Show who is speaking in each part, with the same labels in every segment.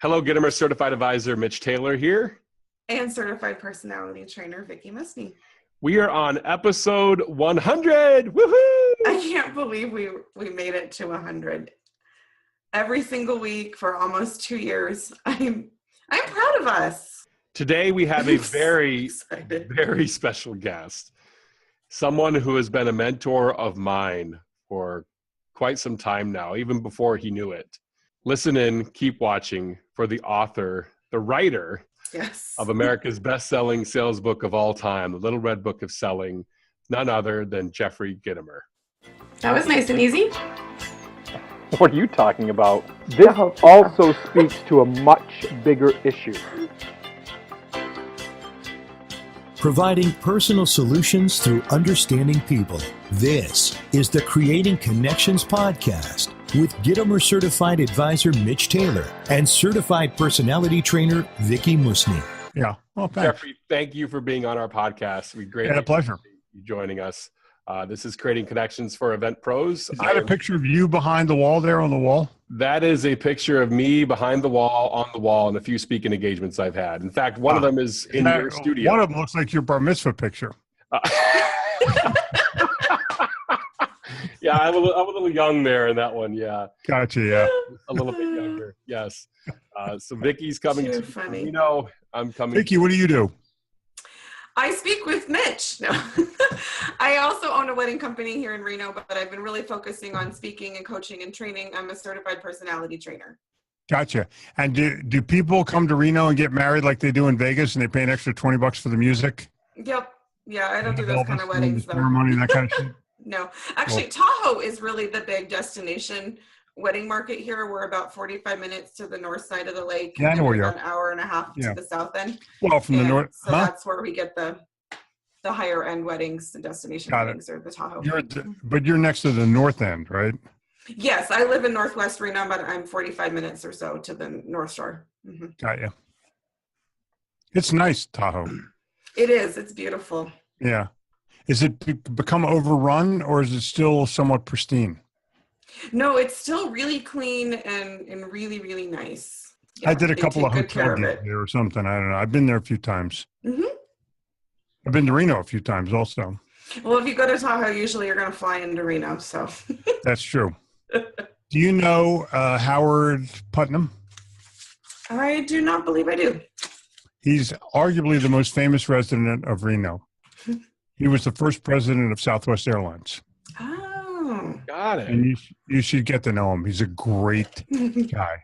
Speaker 1: Hello, Gitomer Certified Advisor Mitch Taylor here.
Speaker 2: And Certified Personality Trainer Rickey.
Speaker 1: We are on episode 100. Woohoo!
Speaker 2: I can't believe we made it to 100. Every single week for almost 2 years. I'm proud of us.
Speaker 1: Today we have a very special guest. Someone who has been a mentor of mine for quite some time now, even before he knew it. Listen in, keep watching for the author, the writer of America's best-selling sales book of all time, The Little Red Book of Selling, none other than Jeffrey Gitomer.
Speaker 2: That was nice and easy.
Speaker 3: What are you talking about? This also speaks to a much bigger issue.
Speaker 4: Providing personal solutions through understanding people. This is the Creating Connections podcast with Gitomer Certified Advisor Mitch Taylor and Certified Personality Trainer Rickey.
Speaker 3: Yeah. Well, thanks.
Speaker 1: Jeffrey, thank you for being on our podcast. We greatly
Speaker 3: a pleasure.
Speaker 1: appreciate you joining us. This is Creating Connections for Event Pros.
Speaker 3: Is that a picture of you behind the wall there on the wall?
Speaker 1: That is a picture of me behind the wall, on the wall, and a few speaking engagements I've had. In fact, one of them is in your studio.
Speaker 3: One of them looks like your bar mitzvah picture.
Speaker 1: Yeah, I'm a little young there in that one. Yeah.
Speaker 3: Gotcha. Yeah.
Speaker 1: A little bit younger. Yes. So Vicky's coming
Speaker 2: Too
Speaker 1: to
Speaker 2: funny.
Speaker 1: you know, I'm coming.
Speaker 3: Vicky, what do you do?
Speaker 2: I speak with Mitch. No. I also own a wedding company here in Reno, but I've been really focusing on speaking and coaching and training. I'm a certified personality trainer.
Speaker 3: Gotcha. And do people come to Reno and get married like they do in Vegas and they pay an extra $20 for the music?
Speaker 2: Yep. Yeah, I don't do those kind of weddings though.
Speaker 3: Ceremony and that kind of shit?
Speaker 2: No, actually, Tahoe is really the big destination wedding market here. We're about 45 minutes to the north side of the lake.
Speaker 3: Yeah, I know where you are.
Speaker 2: An hour and a half to the south end.
Speaker 3: Well, from the north.
Speaker 2: So that's where we get the higher end weddings, the destination weddings, or the Tahoe.
Speaker 3: But you're next to the north end, right?
Speaker 2: Yes, I live in Northwest Reno, but I'm 45 minutes or so to the North Shore. Mm-hmm.
Speaker 3: Got you. It's nice, Tahoe.
Speaker 2: It is. It's beautiful.
Speaker 3: Yeah. Is it become overrun or is it still somewhat pristine?
Speaker 2: No, it's still really clean and really, really nice. Yeah,
Speaker 3: I did a couple of hotel
Speaker 2: gigs
Speaker 3: there or something. I don't know. I've been there a few times.
Speaker 2: Mm-hmm.
Speaker 3: I've been to Reno a few times also.
Speaker 2: Well, if you go to Tahoe, usually you're going to fly into Reno. So
Speaker 3: that's true. Do you know Howard Putnam?
Speaker 2: I do not believe I do.
Speaker 3: He's arguably the most famous resident of Reno. He was the first president of Southwest Airlines.
Speaker 2: Oh.
Speaker 1: Got it.
Speaker 3: And you should get to know him. He's a great guy.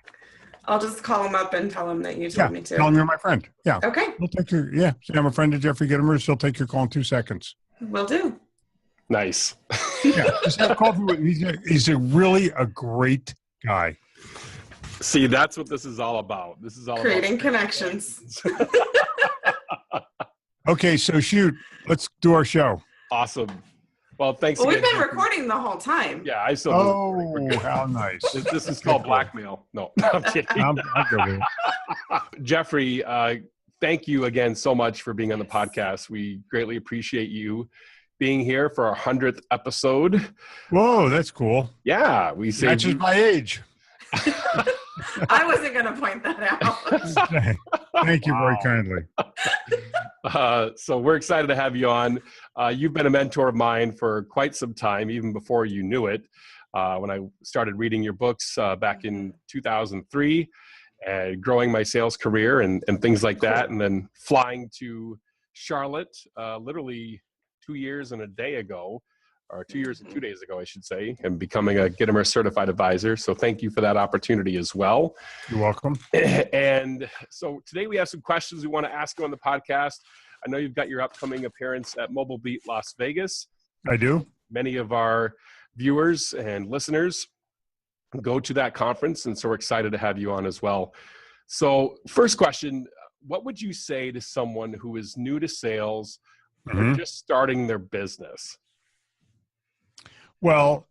Speaker 2: I'll just call him up and tell him that you told me to.
Speaker 3: Tell him you're my friend. Yeah.
Speaker 2: Okay.
Speaker 3: He'll take your, say I'm a friend of Jeffrey Gitomer. He'll take your call in 2 seconds.
Speaker 2: Will do.
Speaker 1: Nice.
Speaker 3: Yeah. Just have coffee with him. He's really a great guy.
Speaker 1: See, that's what this is all about. This is all
Speaker 2: creating connections.
Speaker 3: Okay, so shoot. Let's do our show.
Speaker 1: Awesome. Well, thanks.
Speaker 2: Well, we've been recording the whole time.
Speaker 1: Yeah, I still.
Speaker 3: Oh, how nice!
Speaker 1: This is called blackmail. No, I'm kidding.
Speaker 3: I'm good with it.
Speaker 1: Jeffrey, thank you again so much for being on the podcast. We greatly appreciate you being here for our 100th episode.
Speaker 3: Whoa, that's cool.
Speaker 1: Yeah, we say
Speaker 3: matches my age.
Speaker 2: I wasn't going to point that out.
Speaker 3: Thank you very kindly.
Speaker 1: So we're excited to have you on. You've been a mentor of mine for quite some time, even before you knew it. When I started reading your books back in 2003 and growing my sales career and things like that, and then flying to Charlotte literally 2 years and a day ago, or 2 years and 2 days ago, I should say, and becoming a Gitomer Certified Advisor. So thank you for that opportunity as well.
Speaker 3: You're welcome.
Speaker 1: And so today we have some questions we want to ask you on the podcast. I know you've got your upcoming appearance at MobileBeat Las Vegas.
Speaker 3: I do.
Speaker 1: Many of our viewers and listeners go to that conference, and so we're excited to have you on as well. So first question, what would you say to someone who is new to sales or just starting their business?
Speaker 3: Well,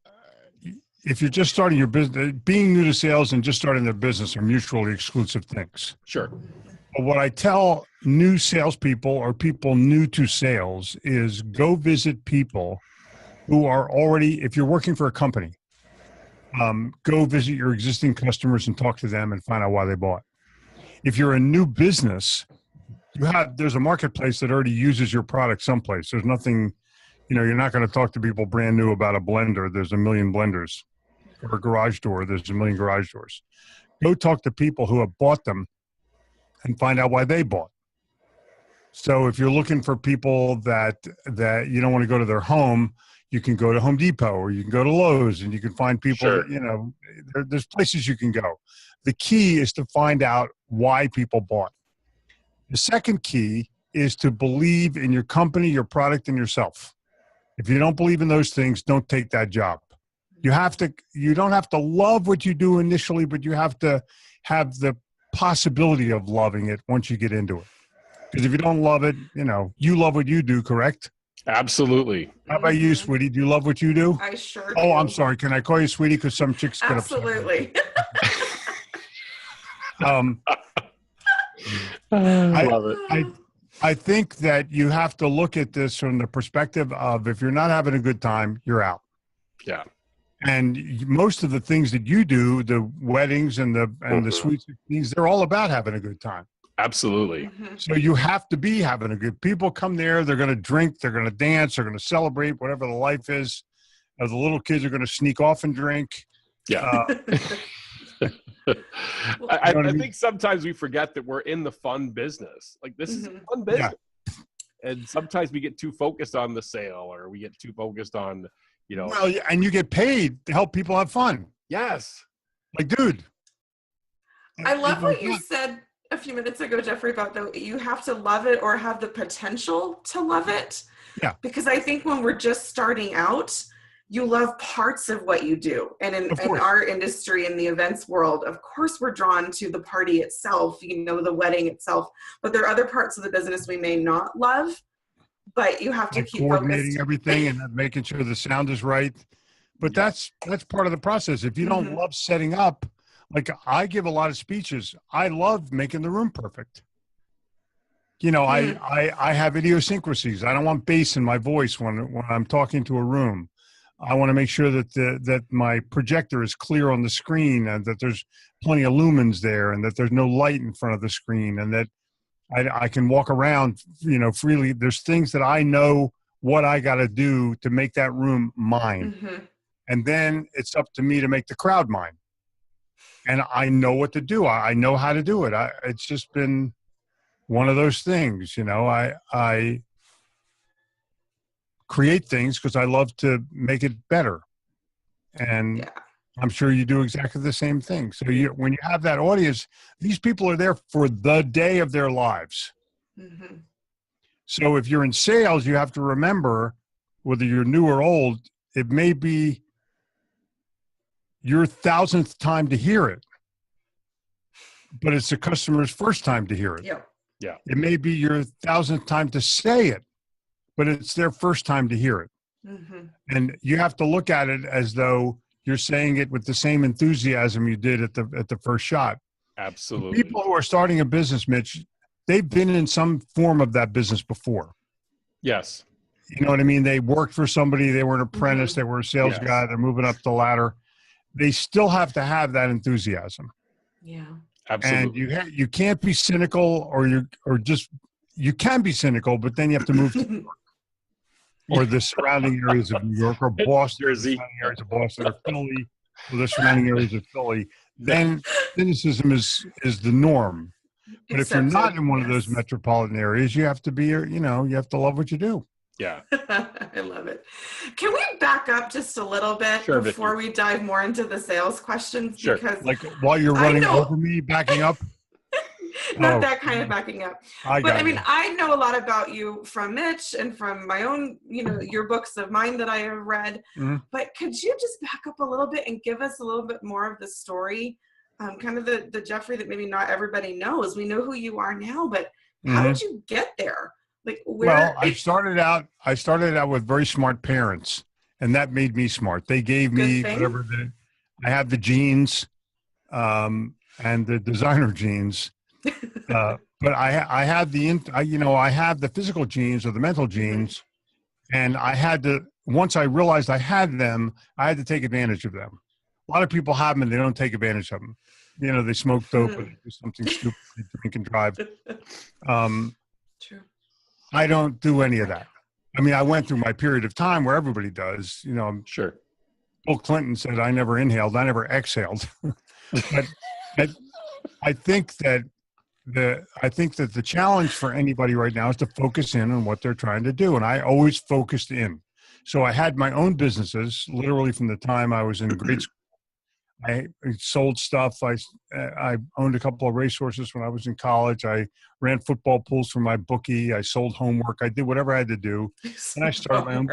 Speaker 3: if you're just starting your business, being new to sales and just starting their business are mutually exclusive things.
Speaker 1: Sure.
Speaker 3: But what I tell new salespeople or people new to sales is go visit people who are already, if you're working for a company, go visit your existing customers and talk to them and find out why they bought. If you're a new business, there's a marketplace that already uses your product someplace. There's nothing, you're not going to talk to people brand new about a blender. There's a million blenders. Or a garage door. There's a million garage doors. Go talk to people who have bought them and find out why they bought. So if you're looking for people that you don't want to go to their home, you can go to Home Depot or you can go to Lowe's and you can find people that, there's places you can go. The key is to find out why people bought. The second key is to believe in your company, your product, and yourself. If you don't believe in those things, don't take that job. You don't have to love what you do initially, but you have to have the possibility of loving it once you get into it. Because if you don't love it, you love what you do, correct?
Speaker 1: Absolutely.
Speaker 3: How about you, sweetie? Do you love what you do?
Speaker 2: I sure do.
Speaker 3: Oh, I'm sorry. Can I call you sweetie? Because some chicks get upset.
Speaker 2: Absolutely.
Speaker 1: I love it.
Speaker 3: I think that you have to look at this from the perspective of if you're not having a good time, you're out.
Speaker 1: Yeah.
Speaker 3: And most of the things that you do, the weddings and the sweet 16s, they're all about having a good time.
Speaker 1: Absolutely.
Speaker 3: So you have to be having a good. People come there, they're going to drink, they're going to dance, they're going to celebrate whatever the life is. The little kids are going to sneak off and drink.
Speaker 1: Yeah. I think sometimes we forget that we're in the fun business. Like this is a fun business. Yeah. And sometimes we get too focused on the sale or we get too focused on,
Speaker 3: Well, and you get paid to help people have fun.
Speaker 1: Yes.
Speaker 3: Like, dude.
Speaker 2: I love what you said a few minutes ago, Jeffrey, about you have to love it or have the potential to love it.
Speaker 3: Yeah.
Speaker 2: Because I think when we're just starting out, you love parts of what you do. And in our industry, in the events world, of course, we're drawn to the party itself, the wedding itself. But there are other parts of the business we may not love, but you have to keep
Speaker 3: coordinating
Speaker 2: focused.
Speaker 3: Everything and making sure the sound is right. But that's part of the process. If you don't love setting up, like I give a lot of speeches, I love making the room perfect. I have idiosyncrasies. I don't want bass in my voice when I'm talking to a room. I want to make sure that my projector is clear on the screen and that there's plenty of lumens there and that there's no light in front of the screen and that I can walk around, freely. There's things that I know what I got to do to make that room mine. And then it's up to me to make the crowd mine. And I know what to do. I know how to do it. It's just been one of those things, I create things because I love to make it better. And I'm sure you do exactly the same thing. So when you have that audience, these people are there for the day of their lives. So if you're in sales, you have to remember, whether you're new or old, it may be your 1,000th time to hear it, but it's the customer's first time to hear it.
Speaker 1: Yeah.
Speaker 3: It may be your 1,000th time to say it, but it's their first time to hear it. And you have to look at it as though you're saying it with the same enthusiasm you did at the first shot.
Speaker 1: Absolutely.
Speaker 3: The people who are starting a business, Mitch, they've been in some form of that business before.
Speaker 1: Yes.
Speaker 3: You know what I mean? They worked for somebody. They were an apprentice. They were a sales guy. They're moving up the ladder. They still have to have that enthusiasm.
Speaker 2: Yeah.
Speaker 1: Absolutely.
Speaker 3: And you can't be cynical you can be cynical, but then you have to move to New York or the surrounding areas of New York or Boston, the surrounding areas of Boston or Philly or the surrounding areas of Philly. Then cynicism is the norm. But if you're not in one of those metropolitan areas, you have to be, you have to love what you do.
Speaker 1: Yeah.
Speaker 2: I love it. Can we back up just a little bit before we dive more into the sales questions?
Speaker 1: Sure.
Speaker 2: Because
Speaker 3: like while you're running over me, backing up?
Speaker 2: Not that kind of backing up. I know a lot about you from Mitch and from my own, your books of mine that I have read. But could you just back up a little bit and give us a little bit more of the story? Kind of the Jeffrey that maybe not everybody knows. We know who you are now, but how did you get there?
Speaker 3: Well, I started out with very smart parents, and that made me smart. They gave me whatever I have the genes, and the designer genes, but I had I have the physical genes or the mental genes, and I had to. Once I realized I had them, I had to take advantage of them. A lot of people have them and they don't take advantage of them. they smoke dope and do something stupid, they drink and drive.
Speaker 2: True.
Speaker 3: I don't do any of that. I mean, I went through my period of time where everybody does.
Speaker 1: Sure.
Speaker 3: Bill Clinton said, I never inhaled, I never exhaled. But I think that the challenge for anybody right now is to focus in on what they're trying to do. And I always focused in. So I had my own businesses literally from the time I was in grade school. I sold stuff. I owned a couple of racehorses when I was in college. I ran football pools for my bookie. I sold homework. I did whatever I had to do. And I started my own.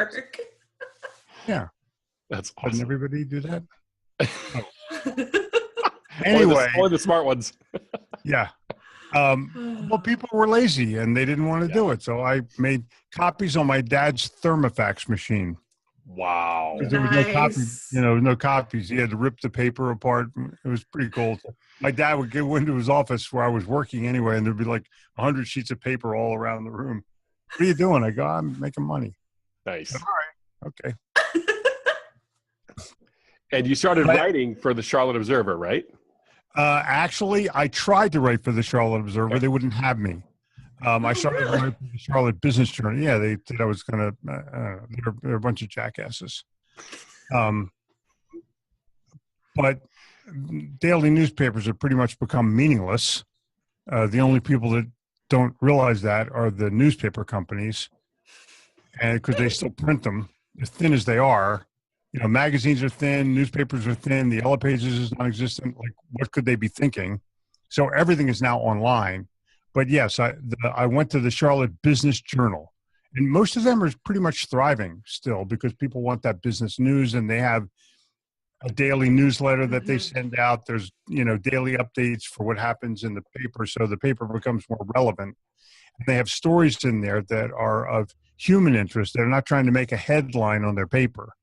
Speaker 3: Yeah.
Speaker 1: That's awesome.
Speaker 3: Didn't everybody do that? Oh. Anyway.
Speaker 1: Only the smart ones.
Speaker 3: Yeah. Well, people were lazy and they didn't want to do it. So I made copies on my dad's Thermofax machine.
Speaker 1: Wow.
Speaker 3: There was no copies, no copies. He had to rip the paper apart. It was pretty cool. My dad would go into his office where I was working anyway, and there'd be like 100 sheets of paper all around the room. What are you doing? I go, I'm making money.
Speaker 1: Nice.
Speaker 3: All right. Okay.
Speaker 1: And you started writing for the Charlotte Observer, right?
Speaker 3: Actually, I tried to write for the Charlotte Observer. They wouldn't have me. I started writing for the Charlotte Business Journal. Yeah, they said I was going to, they're a bunch of jackasses. But daily newspapers have pretty much become meaningless. The only people that don't realize that are the newspaper companies, and because they still print them, as thin as they are. Magazines are thin, newspapers are thin, the Yellow Pages is non-existent. Like, what could they be thinking? So everything is now online. But yes, I went to the Charlotte Business Journal, and most of them are pretty much thriving still because people want that business news, and they have a daily newsletter that they send out. There's, daily updates for what happens in the paper, so the paper becomes more relevant. And they have stories in there that are of human interest. They're not trying to make a headline on their paper.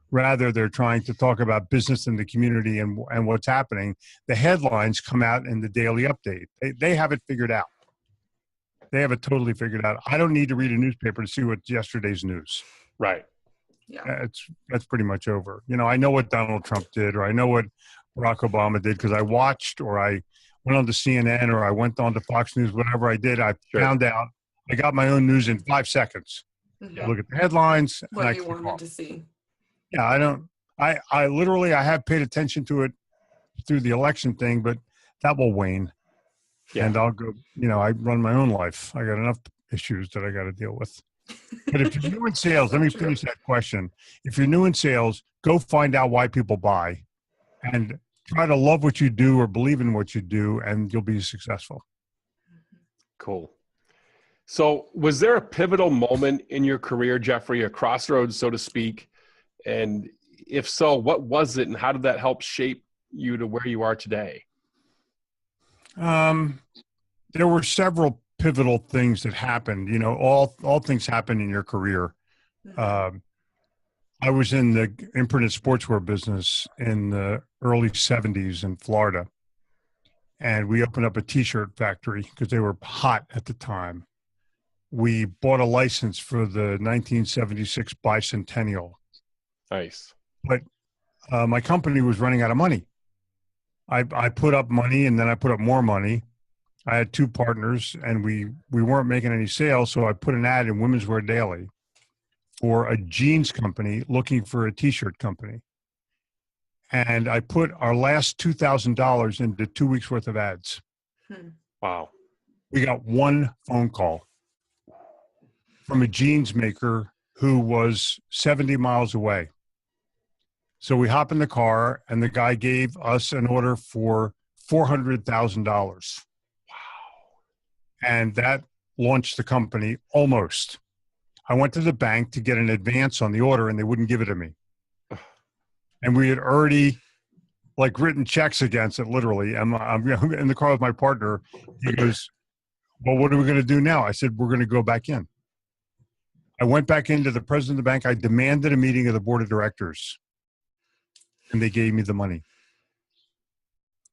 Speaker 3: Rather, they're trying to talk about business in the community and what's happening. The headlines come out in the daily update. They have it figured out. They have it totally figured out. I don't need to read a newspaper to see what's yesterday's news.
Speaker 1: Right.
Speaker 2: Yeah.
Speaker 3: That's pretty much over. I know what Donald Trump did, or I know what Barack Obama did because I watched, or I went on to CNN, or I went on to Fox News. Whatever I did, I found out. I got my own news in 5 seconds. I look at the headlines.
Speaker 2: What you wanted to see.
Speaker 3: Yeah, I literally have paid attention to it through the election thing, but that will wane. Yeah. And I'll go, I run my own life. I got enough issues that I got to deal with. But if you're new in sales, let me finish that question. If you're new in sales, go find out why people buy and try to love what you do or believe in what you do, and you'll be successful.
Speaker 1: Cool. So was there a pivotal moment in your career, Jeffrey, a crossroads, so to speak? And if so, what was it, and how did that help shape you to where you are today?
Speaker 3: There were several pivotal things that happened. All things happen in your career. I was in the imprinted sportswear business in the early 70s in Florida, and we opened up a T-shirt factory because they were hot at the time. We bought a license for the 1976 bicentennial.
Speaker 1: Nice.
Speaker 3: But my company was running out of money. I put up money, and then I put up more money. I had 2 partners, and we weren't making any sales, so I put an ad in Women's Wear Daily for a jeans company looking for a T-shirt company. And I put our last $2,000 into 2 weeks worth of ads.
Speaker 1: Wow.
Speaker 3: We got 1 phone call from a jeans maker who was 70 miles away. So we hop in the car, and the guy gave us an order for $400,000. Wow. And that launched the company almost. I went to the bank to get an advance on the order, and they wouldn't give it to me. And we had already written checks against it, literally. And I'm in the car with my partner. He goes, well, what are we going to do now? I said, we're going to go back in. I went back into the president of the bank. I demanded a meeting of the board of directors, and they gave me the money.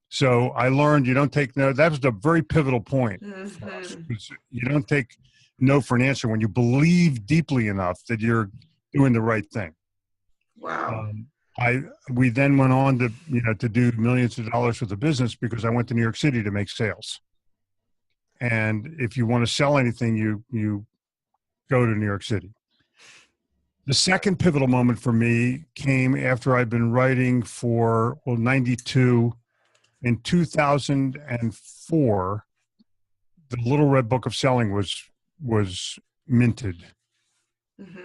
Speaker 3: So I learned you don't take no. That was a very pivotal point. You don't take no for an answer when you believe deeply enough that you're doing the right thing.
Speaker 2: Wow.
Speaker 3: we then went on to, to do millions of dollars with the business because I went to New York City to make sales. And if you want to sell anything, you go to New York City. The second pivotal moment for me came after I'd been writing for 92. In 2004, the Little Red Book of Selling was minted.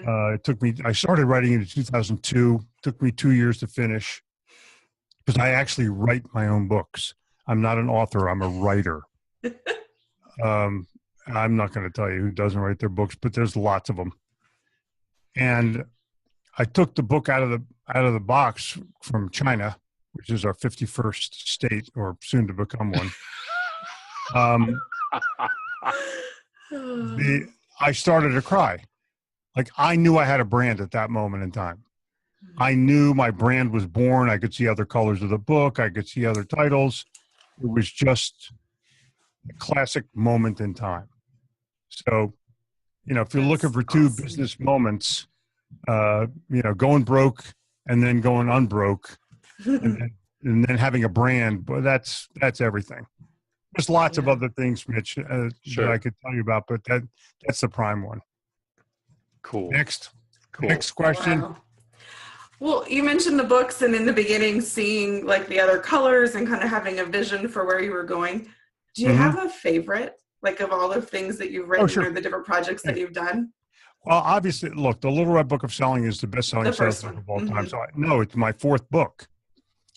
Speaker 3: I started writing in 2002. Took me 2 years to finish because I actually write my own books. I'm not an author. I'm a writer. I'm not going to tell you who doesn't write their books, but there's lots of them. And I took the book out of the box from China, which is our 51st state, or soon to become one. I started to cry. Like, I knew I had a brand at that moment in time. I knew my brand was born. I could see other colors of the book. I could see other titles. It was just a classic moment in time. So, if you're looking for two business moments, going broke and then going unbroke, and then having a brand, but that's everything. There's lots of other things, Mitch, that I could tell you about, but that's the prime one.
Speaker 1: Cool.
Speaker 3: Next question.
Speaker 2: Wow. Well, you mentioned the books, and in the beginning, seeing like the other colors and kind of having a vision for where you were going. Do you have a favorite, like, of all the things that you've written or the different projects that you've done?
Speaker 3: Well, obviously, look, the Little Red Book of Selling is the best-selling sales book of all time. So, it's my fourth book.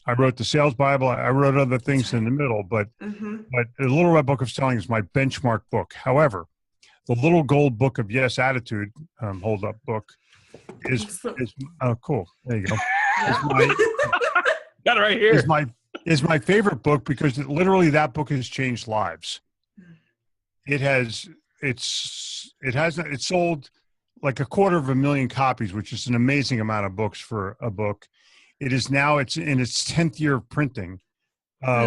Speaker 3: I wrote the Sales Bible. I wrote other things in the middle, but the Little Red Book of Selling is my benchmark book. However, the Little Gold Book of Yes Attitude, hold up book, is oh, cool. There you go.
Speaker 1: Got it right here.
Speaker 3: Is my favorite book because literally that book has changed lives. It's sold like 250,000 copies, which is an amazing amount of books for a book. It's in its 10th year of printing.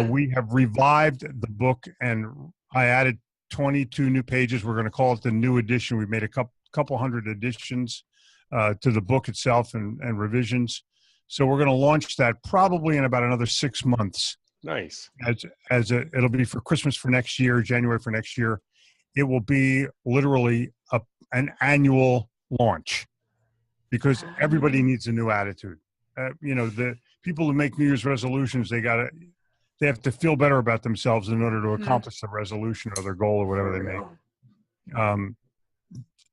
Speaker 3: We have revived the book, and I added 22 new pages. We're going to call it the new edition. We made a couple hundred additions to the book itself and revisions. So we're going to launch that probably in about another 6 months.
Speaker 1: Nice.
Speaker 3: It'll be for Christmas for next year, January for next year. It will be literally an annual launch because everybody needs a new attitude. The people who make New Year's resolutions, they have to feel better about themselves in order to accomplish the resolution or their goal or whatever they make.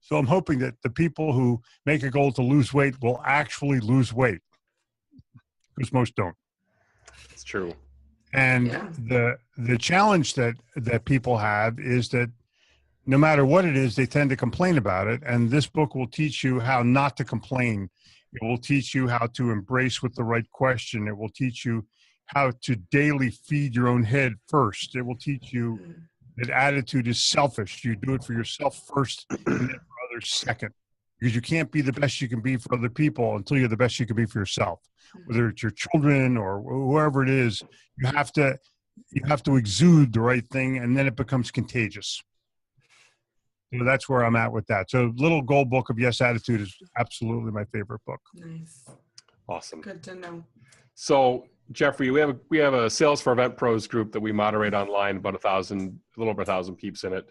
Speaker 3: So I'm hoping that the people who make a goal to lose weight will actually lose weight, because most don't.
Speaker 1: It's true.
Speaker 3: And the challenge that people have is that no matter what it is, they tend to complain about it. And this book will teach you how not to complain. It will teach you how to embrace with the right question. It will teach you how to daily feed your own head first. It will teach you that attitude is selfish. You do it for yourself first and then for others second. Because you can't be the best you can be for other people until you're the best you can be for yourself. Whether it's your children or whoever it is, you have to exude the right thing, and then it becomes contagious. So that's where I'm at with that. So Little Gold Book of Yes Attitude is absolutely my favorite book.
Speaker 2: Nice.
Speaker 1: Awesome.
Speaker 2: Good to know.
Speaker 1: So Jeffrey, we have a Sales for Event Pros group that we moderate online, about a little over 1,000 peeps in it.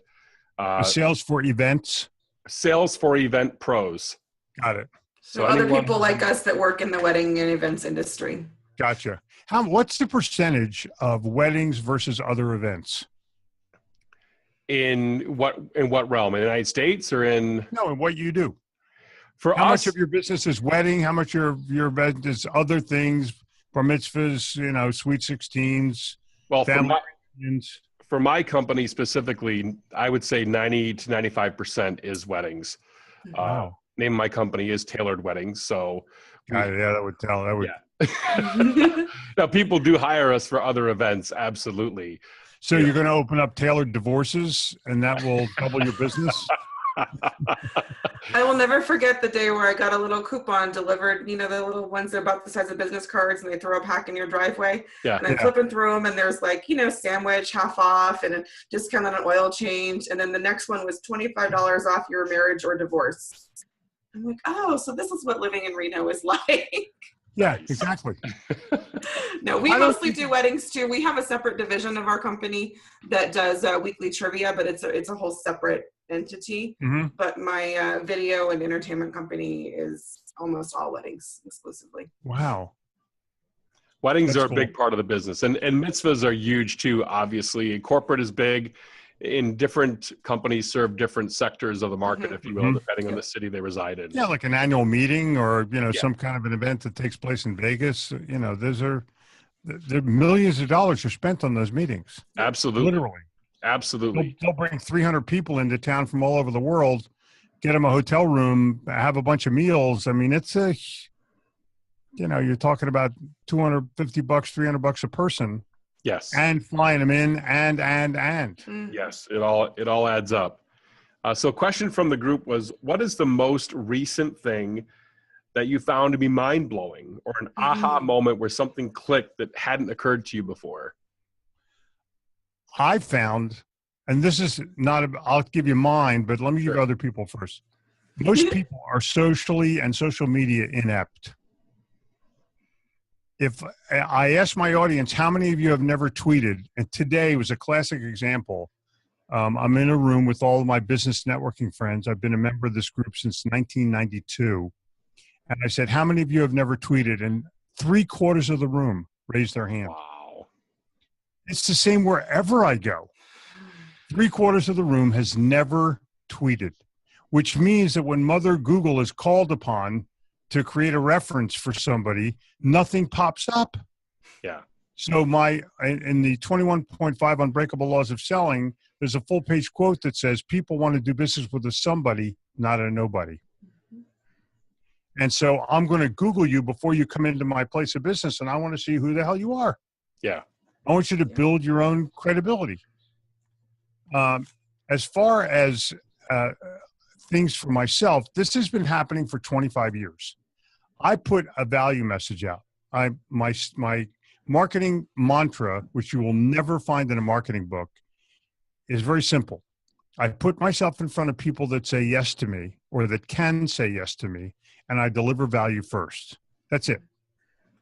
Speaker 3: Sales for Events?
Speaker 1: Sales for Event Pros.
Speaker 3: Got it.
Speaker 2: So other people like us that work in the wedding and events industry.
Speaker 3: Gotcha. What's the percentage of weddings versus other events?
Speaker 1: In what realm? In the United States or in?
Speaker 3: No, in what you do.
Speaker 1: For
Speaker 3: how
Speaker 1: us,
Speaker 3: much of your business is wedding? How much of your business is other things? Bar mitzvahs, sweet 16s.
Speaker 1: Well, for my company specifically, I would say 90 to 95% is weddings.
Speaker 3: Wow.
Speaker 1: Name of my company is Tailored Weddings. So
Speaker 3: that would tell. That would.
Speaker 1: Yeah. Now, people do hire us for other events. Absolutely.
Speaker 3: So you're going to open up Tailored Divorces, and that will double your business?
Speaker 2: I will never forget the day where I got a little coupon delivered, the little ones that are about the size of business cards, and they throw a pack in your driveway. Yeah. And I'm flipping through them, and there's sandwich, half off, and a discount on an oil change. And then the next one was $25 off your marriage or divorce. I'm like, oh, so this is what living in Reno is like.
Speaker 3: Yeah,
Speaker 1: Nice.
Speaker 3: exactly.
Speaker 2: No, we mostly do weddings too. We have a separate division of our company that does weekly trivia, but it's a whole separate entity.
Speaker 3: Mm-hmm.
Speaker 2: But my video and entertainment company is almost all weddings exclusively.
Speaker 3: Wow.
Speaker 1: Weddings are a big part of the business, and mitzvahs are huge too. Obviously, corporate is big. In different companies serve different sectors of the market, if you will, depending on the city they reside in.
Speaker 3: Yeah, like an annual meeting or, some kind of an event that takes place in Vegas. There millions of dollars are spent on those meetings.
Speaker 1: Absolutely.
Speaker 3: Literally.
Speaker 1: Absolutely.
Speaker 3: They'll bring 300 people into town from all over the world, get them a hotel room, have a bunch of meals. I mean, it's you're talking about $250, $300 a person.
Speaker 1: Yes.
Speaker 3: And flying them in and.
Speaker 1: Yes, it all adds up. So a question from the group was, what is the most recent thing that you found to be mind-blowing, or an aha moment where something clicked that hadn't occurred to you before?
Speaker 3: I found, and this is not, I'll give you mine, but let me give other people first. Most people are socially and social media inept. If I ask my audience, how many of you have never tweeted? And today was a classic example. I'm in a room with all of my business networking friends. I've been a member of this group since 1992. And I said, how many of you have never tweeted? And 3/4 of the room raised their hand.
Speaker 1: Wow.
Speaker 3: It's the same wherever I go. 3/4 of the room has never tweeted, which means that when Mother Google is called upon to create a reference for somebody, nothing pops up.
Speaker 1: Yeah.
Speaker 3: So in the 21.5 Unbreakable Laws of Selling, there's a full page quote that says, people want to do business with a somebody, not a nobody. And so I'm going to Google you before you come into my place of business, and I want to see who the hell you are.
Speaker 1: Yeah.
Speaker 3: I want you to build your own credibility. As far as things for myself, this has been happening for 25 years. I put a value message out. My marketing mantra, which you will never find in a marketing book, is very simple. I put myself in front of people that say yes to me, or that can say yes to me, and I deliver value first. That's it.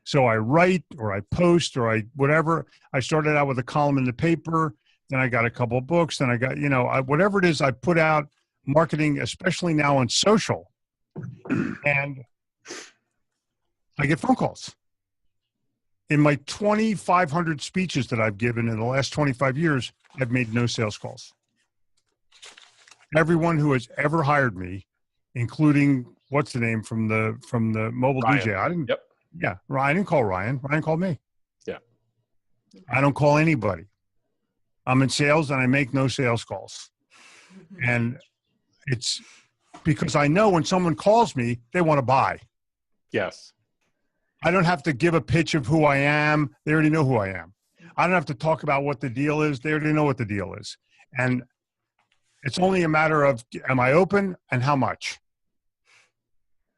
Speaker 3: So I write, or I post, or whatever. I started out with a column in the paper, then I got a couple of books, then I got, whatever it is I put out, marketing, especially now on social, and I get phone calls. In my 2,500 speeches that I've given in the last 25 years, I've made no sales calls. Everyone who has ever hired me, including what's the name from the mobile
Speaker 1: Ryan.
Speaker 3: DJ? I didn't.
Speaker 1: Yep.
Speaker 3: Yeah, I didn't call Ryan. Ryan called me.
Speaker 1: Yeah.
Speaker 3: I don't call anybody. I'm in sales and I make no sales calls. And it's because I know when someone calls me, they want to buy.
Speaker 1: Yes.
Speaker 3: I don't have to give a pitch of who I am. They already know who I am. I don't have to talk about what the deal is. They already know what the deal is. And it's only a matter of, am I open and how much?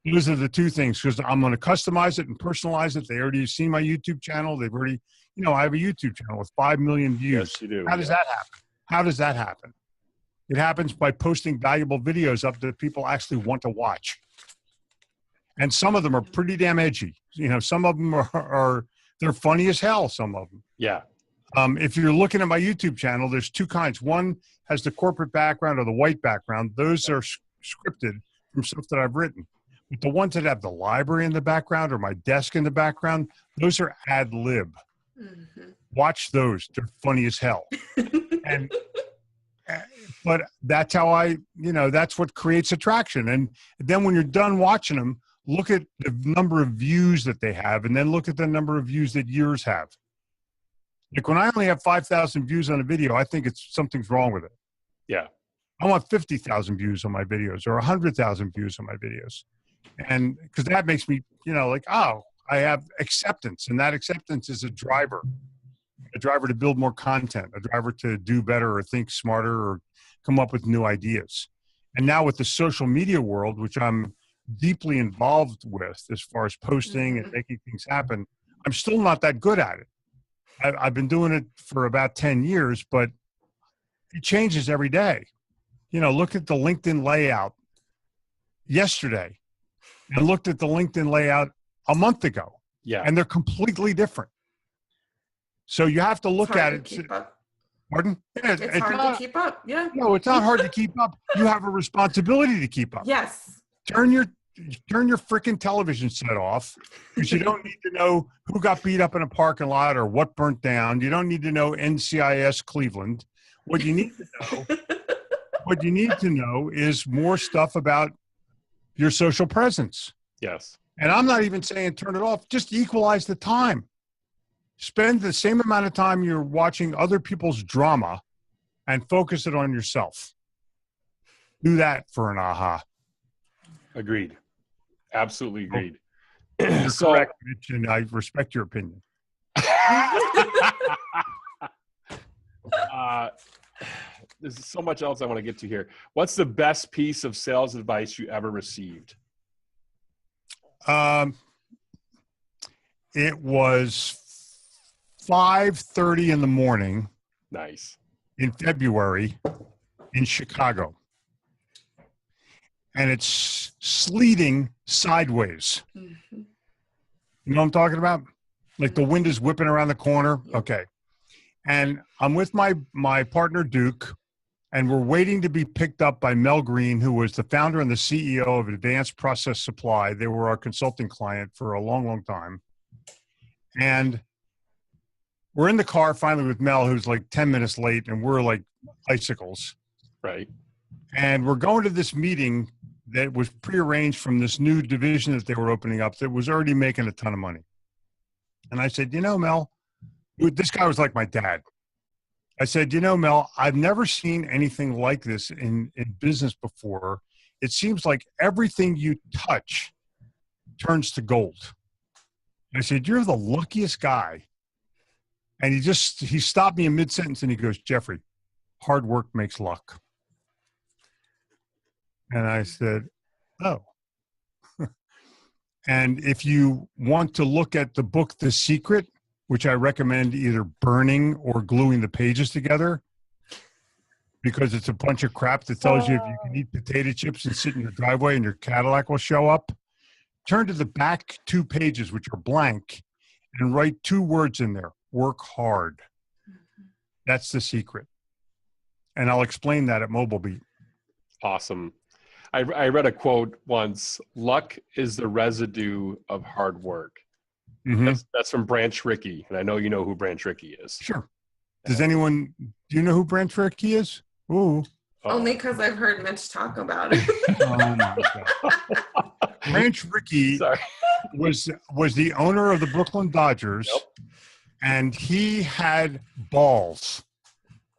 Speaker 3: Those are the two things, because I'm going to customize it and personalize it. They already see my YouTube channel. They've already, I have a YouTube channel with 5 million views.
Speaker 1: Yes, you do.
Speaker 3: How does that happen? How does that happen? It happens by posting valuable videos up that people actually want to watch. And some of them are pretty damn edgy. Some of them are they're funny as hell, some of them.
Speaker 1: Yeah.
Speaker 3: If you're looking at my YouTube channel, there's two kinds. One has the corporate background or the white background. Those are scripted from stuff that I've written. But the ones that have the library in the background or my desk in the background, those are ad lib. Mm-hmm. Watch those. They're funny as hell. But that's how that's what creates attraction. And then when you're done watching them, look at the number of views that they have, and then look at the number of views that yours have. Like when I only have 5,000 views on a video, I think something's wrong with it.
Speaker 1: Yeah.
Speaker 3: I want 50,000 views on my videos or 100,000 views on my videos. And because that makes me, I have acceptance, and that acceptance is a driver to build more content, a driver to do better or think smarter or come up with new ideas. And now with the social media world, which I'm deeply involved with as far as posting and making things happen, I'm still not that good at it. I've been doing it for about 10 years, but it changes every day. Look at the LinkedIn layout yesterday. I looked at the LinkedIn layout a month ago.
Speaker 1: Yeah.
Speaker 3: And they're completely different. So you have to look at it.
Speaker 2: Keep up.
Speaker 3: Pardon? Yeah,
Speaker 2: it's hard to keep up. Yeah.
Speaker 3: No, it's not hard to keep up. You have a responsibility to keep up.
Speaker 2: Yes.
Speaker 3: Turn your freaking television set off, because you don't need to know who got beat up in a parking lot or what burnt down. You don't need to know NCIS Cleveland. What you need to know is more stuff about your social presence.
Speaker 1: Yes.
Speaker 3: And I'm not even saying turn it off. Just equalize the time. Spend the same amount of time you're watching other people's drama and focus it on yourself. Do that for an aha.
Speaker 1: Agreed. Absolutely agreed.
Speaker 3: You're correct, Mitch, and I respect your opinion.
Speaker 1: There's so much else I want to get to here. What's the best piece of sales advice you ever received?
Speaker 3: It was 5:30 in the morning.
Speaker 1: Nice. In
Speaker 3: February in Chicago. And it's sleeting sideways. Mm-hmm. You know what I'm talking about? Like the wind is whipping around the corner. Okay. And I'm with my partner, Duke, and we're waiting to be picked up by Mel Green, who was the founder and the CEO of Advanced Process Supply. They were our consulting client for a long, long time. And we're in the car finally with Mel, who's like 10 minutes late, and we're like icicles.
Speaker 1: Right.
Speaker 3: And we're going to this meeting that was prearranged from this new division that they were opening up that was already making a ton of money. And I said, Mel, this guy was like my dad. I said, Mel, I've never seen anything like this in business before. It seems like everything you touch turns to gold. I said, you're the luckiest guy. And he stopped me in mid-sentence and he goes, Jeffrey, hard work makes luck. And I said, oh. And if you want to look at the book, The Secret, which I recommend either burning or gluing the pages together, because it's a bunch of crap that tells you if you can eat potato chips and sit in your driveway and your Cadillac will show up, turn to the back 2 pages, which are blank, and write 2 words in there: work hard. That's the secret. And I'll explain that at MobileBeat.
Speaker 1: Awesome. I read a quote once: luck is the residue of hard work. Mm-hmm. That's from Branch Rickey, and I know you know who Branch Rickey is.
Speaker 3: Sure. Do you know who Branch Rickey is? Ooh.
Speaker 2: Only because I've heard Mitch talk about it.
Speaker 3: Oh my God. Branch Rickey was the owner of the Brooklyn Dodgers, yep. And he had balls,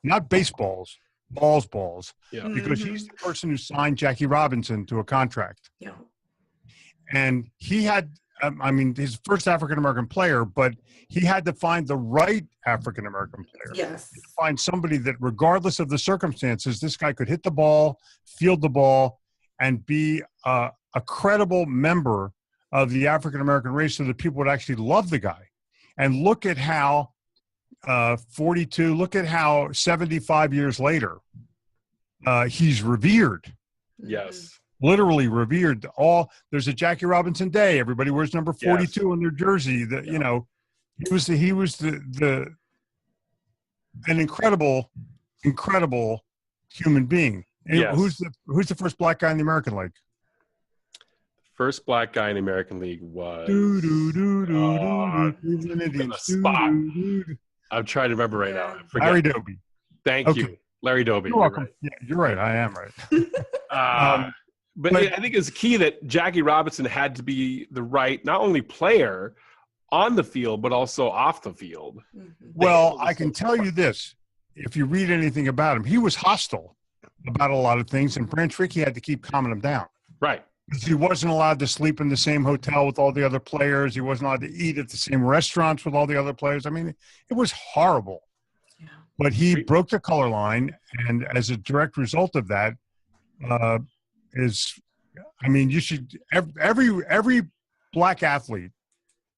Speaker 3: not baseballs, balls. Yeah. Because he's the person who signed Jackie Robinson to a contract. Yeah. And he had, his first African-American player, but he had to find the right African-American player.
Speaker 2: Yes.
Speaker 3: Find somebody that, regardless of the circumstances, this guy could hit the ball, field the ball, and be a credible member of the African-American race so that people would actually love the guy. And look at how 75 years later, he's revered.
Speaker 1: Yes.
Speaker 3: Literally revered. There's a Jackie Robinson Day. Everybody wears number 42 on their jersey. He was an incredible human being.
Speaker 1: Yes.
Speaker 3: Who's the first black guy in the American League?
Speaker 1: First black guy in the American League was spot. I'm trying to remember right now.
Speaker 3: Larry Doby.
Speaker 1: Thank you, Larry Doby.
Speaker 3: You're welcome. Right. Yeah, you're right. I am right.
Speaker 1: But I think it's key that Jackie Robinson had to be the right, not only player on the field, but also off the field.
Speaker 3: Well, I can tell you this. If you read anything about him, he was hostile about a lot of things, and Branch Rickey had to keep calming him down.
Speaker 1: Right.
Speaker 3: Because he wasn't allowed to sleep in the same hotel with all the other players. He wasn't allowed to eat at the same restaurants with all the other players. I mean, it was horrible. Yeah. But he broke the color line, and as a direct result of that, you should every black athlete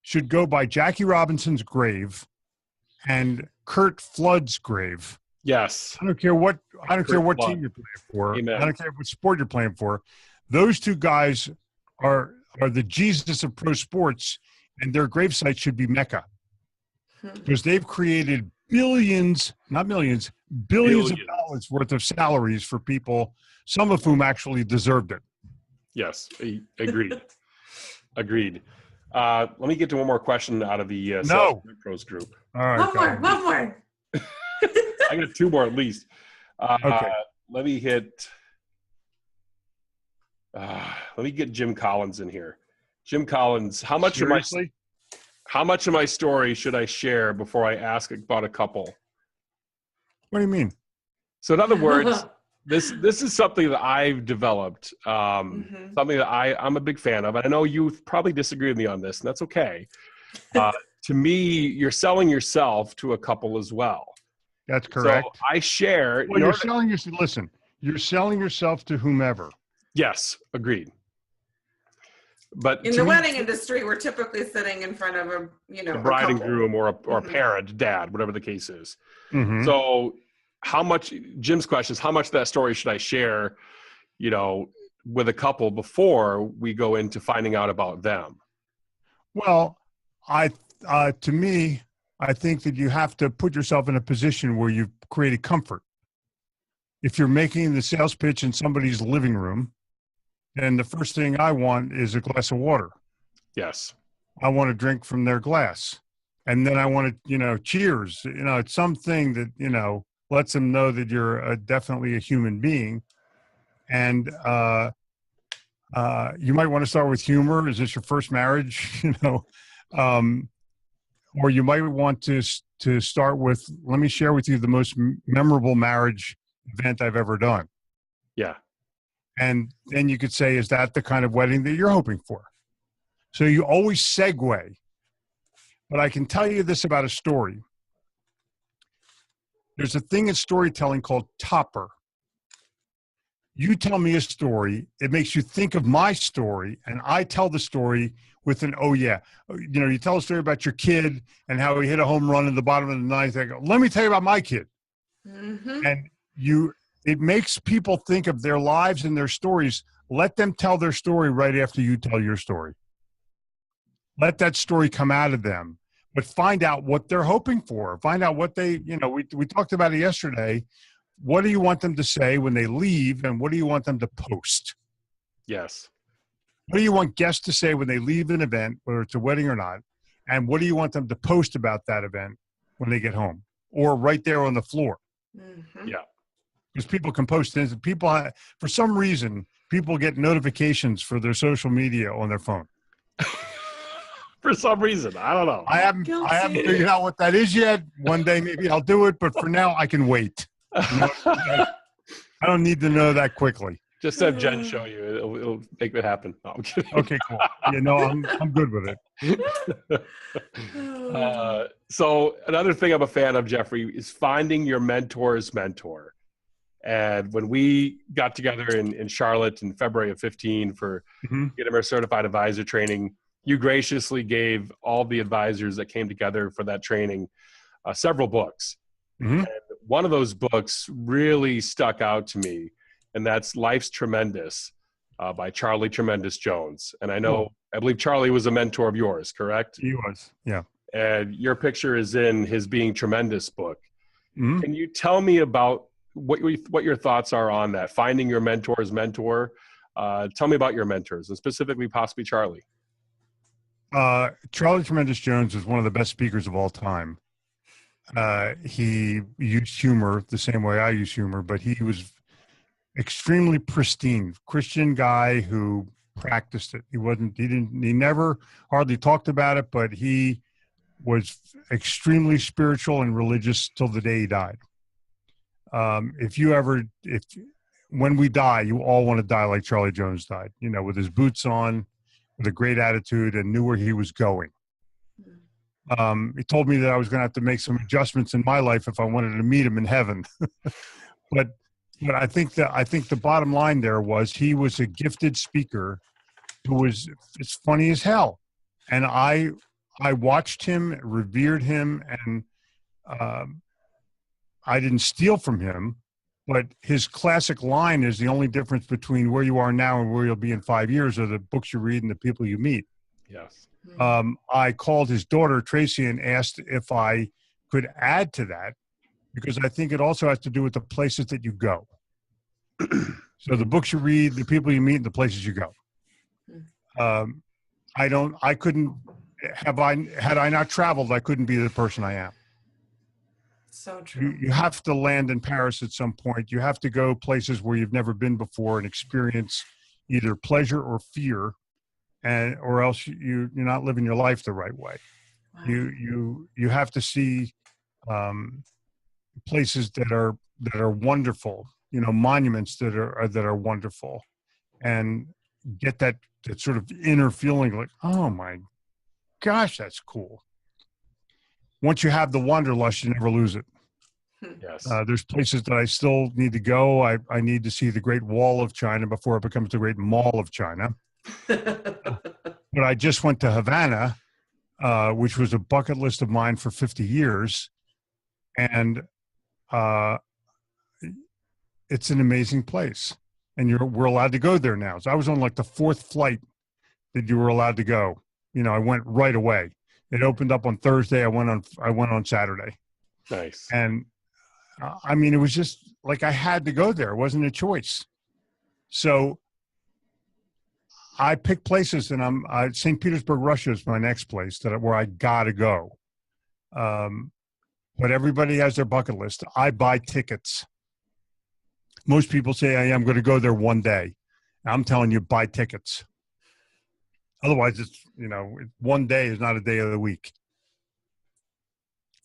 Speaker 3: should go by Jackie Robinson's grave and Curt Flood's grave.
Speaker 1: Yes.
Speaker 3: I don't care what team you're playing for. Amen. I don't care what sport you're playing for. Those 2 guys are the Jesus of pro sports And their gravesite should be Mecca. Because they've created billions, not millions, billions of dollars worth of salaries for people, some of whom actually deserved it.
Speaker 1: Yes, agreed. Agreed. Let me get to one more question out of the Pros group.
Speaker 3: All right,
Speaker 2: one more.
Speaker 1: I got two more at least.
Speaker 3: Okay.
Speaker 1: Let me get Jim Collins in here. Jim Collins, how much of my story should I share before I ask about a couple?
Speaker 3: What do you mean?
Speaker 1: So in other words, this is something that I've developed, something that I'm a big fan of. And I know you probably disagree with me on this, and that's okay. To me, you're selling yourself to a couple as well.
Speaker 3: That's correct.
Speaker 1: So I share.
Speaker 3: Well, you're selling yourself. Listen, you're selling yourself to whomever.
Speaker 1: Yes, agreed. But
Speaker 2: in the wedding industry, we're typically sitting in front of a
Speaker 1: bride and groom or a parent, dad, whatever the case is. So how much, Jim's question is, how much of that story should I share, with a couple before we go into finding out about them?
Speaker 3: Well, to me, I think that you have to put yourself in a position where you've created comfort. If you're making the sales pitch in somebody's living room, and the first thing I want is a glass of water.
Speaker 1: Yes.
Speaker 3: I want to drink from their glass. And then I want to, cheers. It's something that, lets them know that you're definitely a human being. And you might want to start with humor. Is this your first marriage? Or you might want to start with, let me share with you the most memorable marriage event I've ever done.
Speaker 1: Yeah.
Speaker 3: And then you could say, is that the kind of wedding that you're hoping for? So you always segue. But I can tell you this about a story. There's a thing in storytelling called topper. You tell me a story, it makes you think of my story, and I tell the story with an, oh yeah. You tell a story about your kid and how he hit a home run in the bottom of the ninth. I go, let me tell you about my kid. And it makes people think of their lives and their stories. Let them tell their story right after you tell your story. Let that story come out of them, but find out what they're hoping for. Find out what they, we talked about it yesterday. What do you want them to say when they leave, and what do you want them to post?
Speaker 1: Yes.
Speaker 3: What do you want guests to say when they leave an event, whether it's a wedding or not? And what do you want them to post about that event when they get home or right there on the floor?
Speaker 1: Yeah.
Speaker 3: Because people can post things. For some reason, people get notifications for their social media on their phone.
Speaker 1: For some reason, I don't know.
Speaker 3: I haven't figured out what that is yet. One day maybe I'll do it, but for now I can wait. I don't need to know that quickly.
Speaker 1: Just have Jen show you. It'll make it happen. No, I'm kidding.
Speaker 3: Okay, cool. I'm good with it.
Speaker 1: So another thing I'm a fan of, Jeffrey, is finding your mentor's mentor. And when we got together in Charlotte in February of 15 for Gitomer Certified Advisor Training, you graciously gave all the advisors that came together for that training several books. And one of those books really stuck out to me, and that's Life's Tremendous by Charlie Tremendous Jones. And I believe Charlie was a mentor of yours, correct?
Speaker 3: He was, yeah.
Speaker 1: And your picture is in his Being Tremendous book. Can you tell me about what your thoughts are on that, finding your mentor's mentor? Tell me about your mentors, and specifically possibly Charlie.
Speaker 3: Charlie Tremendous Jones is one of the best speakers of all time. He used humor the same way I use humor, but he was extremely pristine, Christian guy who practiced it. He never hardly talked about it, but he was extremely spiritual and religious till the day he died. When we die, you all want to die like Charlie Jones died, with his boots on, with a great attitude, and knew where he was going. He told me that I was going to have to make some adjustments in my life if I wanted to meet him in heaven. but I think the bottom line there was he was a gifted speaker who was as funny as hell. And I watched him, revered him, and I didn't steal from him, but his classic line is the only difference between where you are now and where you'll be in 5 years are the books you read and the people you meet.
Speaker 1: Yes.
Speaker 3: I called his daughter, Tracy, and asked if I could add to that, because I think it also has to do with the places that you go. So the books you read, the people you meet, and the places you go. Had I not traveled, I couldn't be the person I am.
Speaker 2: So true.
Speaker 3: You have to land in Paris at some point. You have to go places where you've never been before and experience either pleasure or fear, or else you're not living your life the right way. Wow. You have to see places that are wonderful, monuments that are wonderful, and get that sort of inner feeling like, oh my gosh, that's cool. Once you have the wanderlust, you never lose it.
Speaker 1: Yes.
Speaker 3: There's places that I still need to go. I need to see the Great Wall of China before it becomes the Great Mall of China. But I just went to Havana, which was a bucket list of mine for 50 years. And it's an amazing place. And we're allowed to go there now. So I was on like the 4th flight that you were allowed to go. I went right away. It opened up on Thursday. I went on Saturday.
Speaker 1: Nice.
Speaker 3: And it was just like I had to go there. It wasn't a choice. So I picked places, and St. Petersburg, Russia is my next place where I gotta go. But everybody has their bucket list. I buy tickets. Most people say, I'm going to go there one day. I'm telling you, buy tickets. Otherwise, it's, one day is not a day of the week.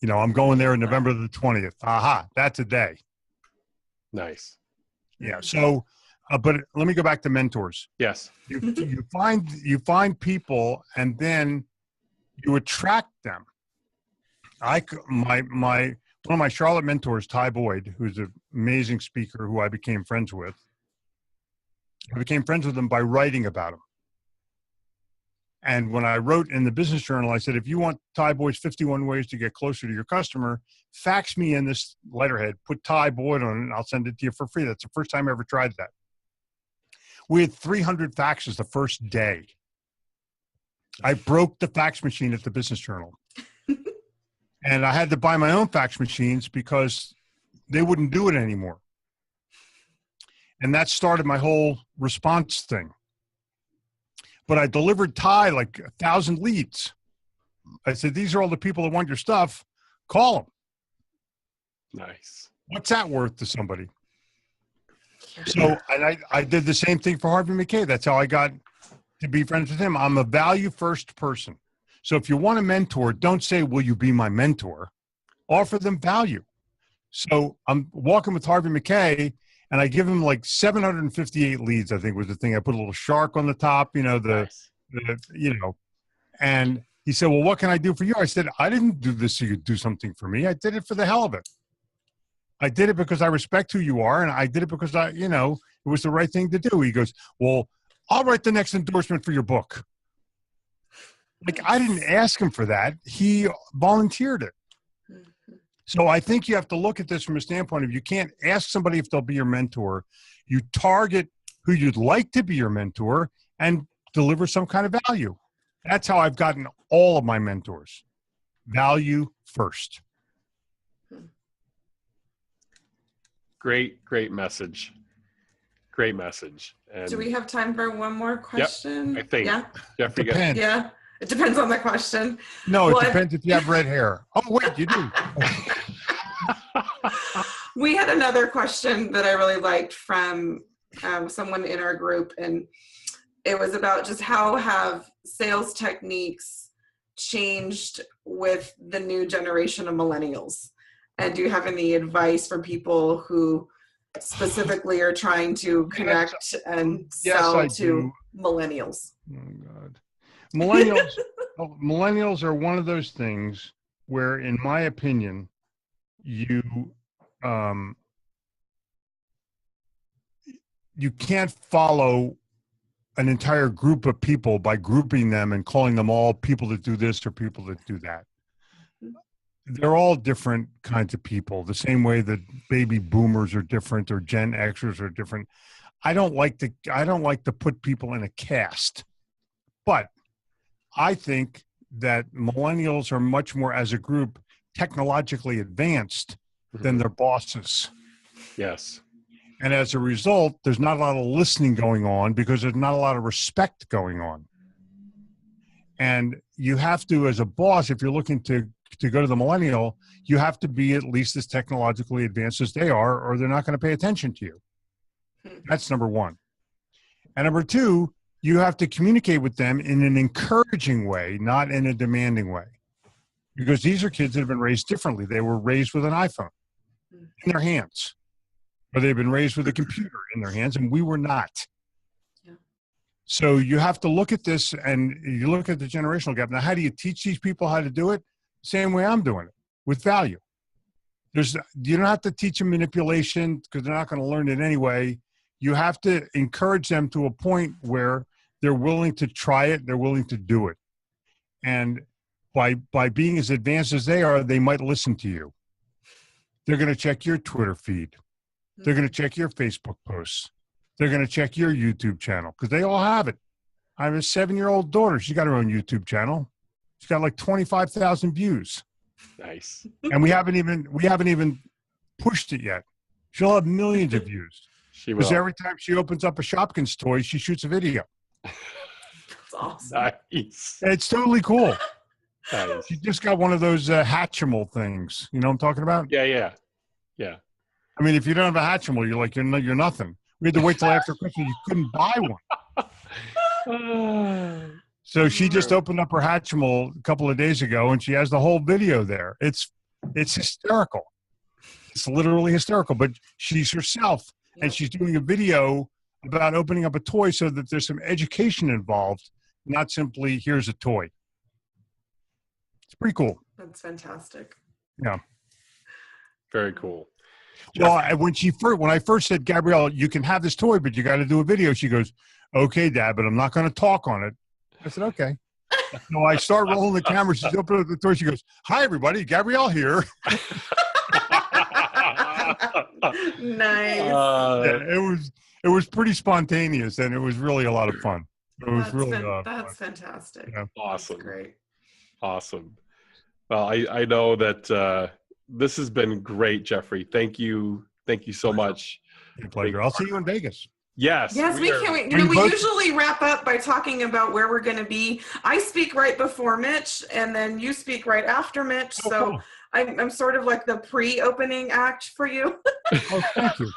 Speaker 3: I'm going there in November the 20th. Aha, that's a day.
Speaker 1: Nice.
Speaker 3: Yeah. So, but let me go back to mentors.
Speaker 1: Yes.
Speaker 3: You find people, and then you attract them. One of my Charlotte mentors, Ty Boyd, who's an amazing speaker who I became friends with. I became friends with him by writing about him. And when I wrote in the Business Journal, I said, if you want Ty Boyd's 51 ways to get closer to your customer, fax me in this letterhead, put Ty Boyd on it, and I'll send it to you for free. That's the first time I ever tried that. We had 300 faxes the first day. I broke the fax machine at the Business Journal. And I had to buy my own fax machines because they wouldn't do it anymore. And that started my whole response thing. But I delivered Ty like 1,000 leads. I said, these are all the people that want your stuff. Call them.
Speaker 1: Nice.
Speaker 3: What's that worth to somebody? So and I did the same thing for Harvey McKay. That's how I got to be friends with him. I'm a value-first person. So if you want a mentor, don't say, will you be my mentor? Offer them value. So I'm walking with Harvey McKay, and I give him like 758 leads, I think was the thing. I put a little shark on the top,
Speaker 1: Nice.
Speaker 3: And he said, well, what can I do for you? I said, I didn't do this so you do something for me. I did it for the hell of it. I did it because I respect who you are, and I did it because it was the right thing to do. He goes, well, I'll write the next endorsement for your book. Like, I didn't ask him for that. He volunteered it. So I think you have to look at this from a standpoint of, you can't ask somebody if they'll be your mentor. You target who you'd like to be your mentor and deliver some kind of value. That's how I've gotten all of my mentors. Value first.
Speaker 1: Great message. Great message. And
Speaker 2: do we have time for one more question?
Speaker 1: Yep, I think.
Speaker 2: Yeah.
Speaker 1: Jeffrey,
Speaker 3: depends.
Speaker 2: Yeah. It depends on the question.
Speaker 3: No, it depends if you have red hair. Oh, wait, you do.
Speaker 2: We had another question that I really liked from someone in our group, and it was about just how have sales techniques changed with the new generation of millennials? And do you have any advice for people who specifically are trying to connect and sell to millennials?
Speaker 3: Oh, God. Millennials are one of those things where, in my opinion, you can't follow an entire group of people by grouping them and calling them all people that do this or people that do that. They're all different kinds of people, the same way that baby boomers are different or Gen Xers are different. I don't like to put people in a caste, but I think that millennials are much more, as a group, technologically advanced than their bosses.
Speaker 1: Yes.
Speaker 3: And as a result, there's not a lot of listening going on because there's not a lot of respect going on. And you have to, as a boss, if you're looking to go to the millennial, you have to be at least as technologically advanced as they are, or they're not going to pay attention to you. That's number one. And number two, you have to communicate with them in an encouraging way, not in a demanding way. Because these are kids that have been raised differently. They were raised with an iPhone in their hands, or they've been raised with a computer in their hands, and we were not. Yeah. So you have to look at this, and you look at the generational gap. Now, how do you teach these people how to do it? Same way I'm doing it, with value. You don't have to teach them manipulation because they're not going to learn it anyway. You have to encourage them to a point where they're willing to try it, they're willing to do it. And by being as advanced as they are, they might listen to you. They're going to check your Twitter feed. They're going to check your Facebook posts. They're going to check your YouTube channel because they all have it. I have a 7-year-old daughter. She's got her own YouTube channel. She's got like 25,000 views.
Speaker 1: Nice.
Speaker 3: And we haven't even pushed it yet. She'll have millions of views.
Speaker 1: She will.
Speaker 3: Because every time she opens up a Shopkins toy, she shoots a video.
Speaker 2: That's awesome.
Speaker 1: Nice.
Speaker 3: It's totally cool.
Speaker 1: Nice.
Speaker 3: She just got one of those Hatchimal things. You know what I'm talking about?
Speaker 1: Yeah.
Speaker 3: I mean, if you don't have a Hatchimal, you're nothing. We had to wait till after Christmas. You couldn't buy one. So she just opened up her Hatchimal a couple of days ago, and she has the whole video there. It's hysterical. It's literally hysterical. But she's herself, and she's doing a video about opening up a toy so that there's some education involved, not simply here's a toy. It's pretty cool.
Speaker 2: That's fantastic.
Speaker 3: Yeah.
Speaker 1: Very cool.
Speaker 3: Well, when I first said, Gabrielle, you can have this toy, but you got to do a video. She goes, okay, Dad, but I'm not going to talk on it. I said, okay. So I start rolling the camera. She's opening up the toy. She goes, hi, everybody. Gabrielle here.
Speaker 2: Nice.
Speaker 3: It was pretty spontaneous, and it was really a lot of fun. It was
Speaker 2: that's fantastic.
Speaker 3: Yeah.
Speaker 1: Awesome.
Speaker 2: That's great.
Speaker 1: Awesome. Well, I know that this has been great, Jeffrey. Thank you so much.
Speaker 3: My pleasure. I'll see you in Vegas.
Speaker 1: Yes,
Speaker 2: we can't wait. We usually wrap up by talking about where we're going to be. I speak right before Mitch, and then you speak right after Mitch. So
Speaker 3: cool.
Speaker 2: I'm sort of like the pre-opening act for you.
Speaker 3: Oh, thank you.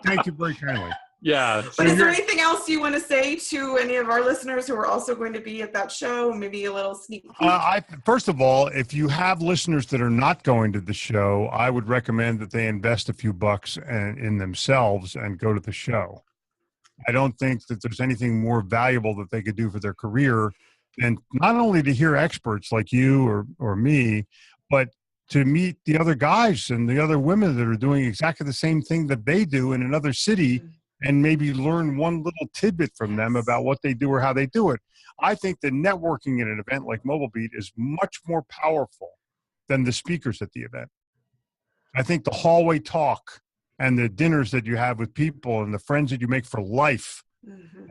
Speaker 3: Thank you very kindly.
Speaker 1: Yeah.
Speaker 2: But is there anything else you want to say to any of our listeners who are also going to be at that show? Maybe a little sneak peek?
Speaker 3: First of all, if you have listeners that are not going to the show, I would recommend that they invest a few bucks in themselves and go to the show. I don't think that there's anything more valuable that they could do for their career than not only to hear experts like you or me, but to meet the other guys and the other women that are doing exactly the same thing that they do in another city. And maybe learn one little tidbit from them about what they do or how they do it. I think the networking at an event like MobileBeat is much more powerful than the speakers at the event. I think the hallway talk and the dinners that you have with people and the friends that you make for life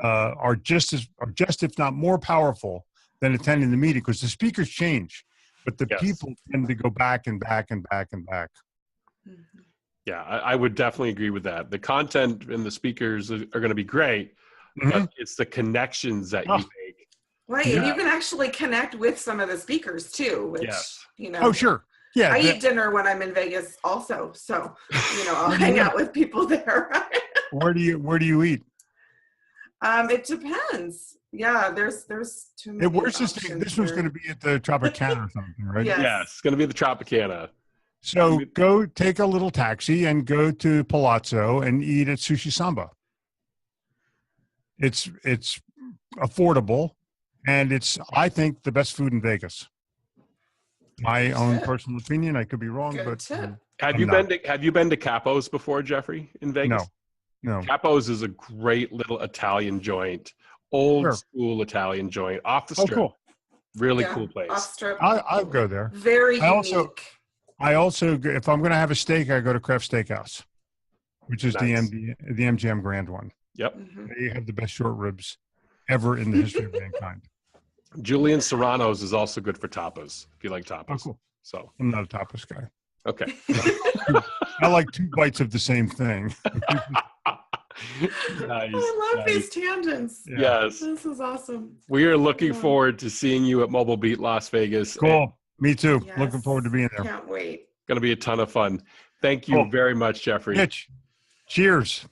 Speaker 3: are just if not more powerful than attending the meeting, because the speakers change, but the people tend to go back and back and back and back.
Speaker 1: Yeah, I would definitely agree with that. The content and the speakers are going to be great, but it's the connections that you make.
Speaker 2: Right, and you can actually connect with some of the speakers too, which,
Speaker 3: Oh, sure. Yeah.
Speaker 2: I eat dinner when I'm in Vegas also, so, I'll hang out with people there.
Speaker 3: Where do you eat?
Speaker 2: It depends. Yeah, there's too many options.
Speaker 3: This one's going to be at the Tropicana or something, right?
Speaker 1: Yes, it's going to be the Tropicana.
Speaker 3: So go take a little taxi and go to Palazzo and eat at Sushi Samba. It's affordable, and it's, I think, the best food in Vegas. My own personal opinion. I could be wrong, but
Speaker 1: have you been to Capo's before, Jeffrey, in Vegas?
Speaker 3: No.
Speaker 1: Capo's is a great little Italian joint, old school Italian joint, off the strip.
Speaker 3: Oh, cool.
Speaker 1: Really cool place.
Speaker 2: Off strip.
Speaker 3: I'll go there.
Speaker 2: Very unique.
Speaker 3: I also, if I'm going to have a steak, I go to Kraft Steakhouse, which is the MGM Grand one.
Speaker 1: Yep.
Speaker 3: They have the best short ribs ever in the history of mankind.
Speaker 1: Julian Serrano's is also good for tapas, if you like tapas.
Speaker 3: Oh, cool.
Speaker 1: So
Speaker 3: I'm not a tapas guy.
Speaker 1: Okay.
Speaker 3: I like 2 bites of the same thing.
Speaker 2: Nice, I love these tangents.
Speaker 1: Yeah. Yes.
Speaker 2: This is awesome.
Speaker 1: We are looking forward to seeing you at MobileBeat Las Vegas.
Speaker 3: Cool. Me too.
Speaker 2: Yes.
Speaker 3: Looking forward to being there.
Speaker 2: Can't wait.
Speaker 1: Going to be a ton of fun. Thank you very much, Jeffrey.
Speaker 3: Mitch, cheers.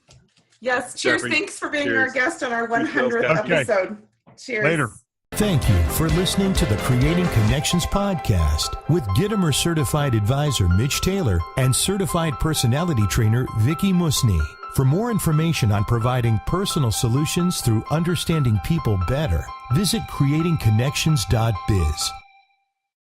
Speaker 2: Yes, cheers.
Speaker 1: Jeffrey,
Speaker 2: Thanks for being our guest on our 100th episode. Cheers.
Speaker 3: Later.
Speaker 4: Thank you for listening to the Creating Connections podcast with Gitomer Certified Advisor Mitch Taylor and Certified Personality Trainer Rickey. For more information on providing personal solutions through understanding people better, visit creatingconnections.biz.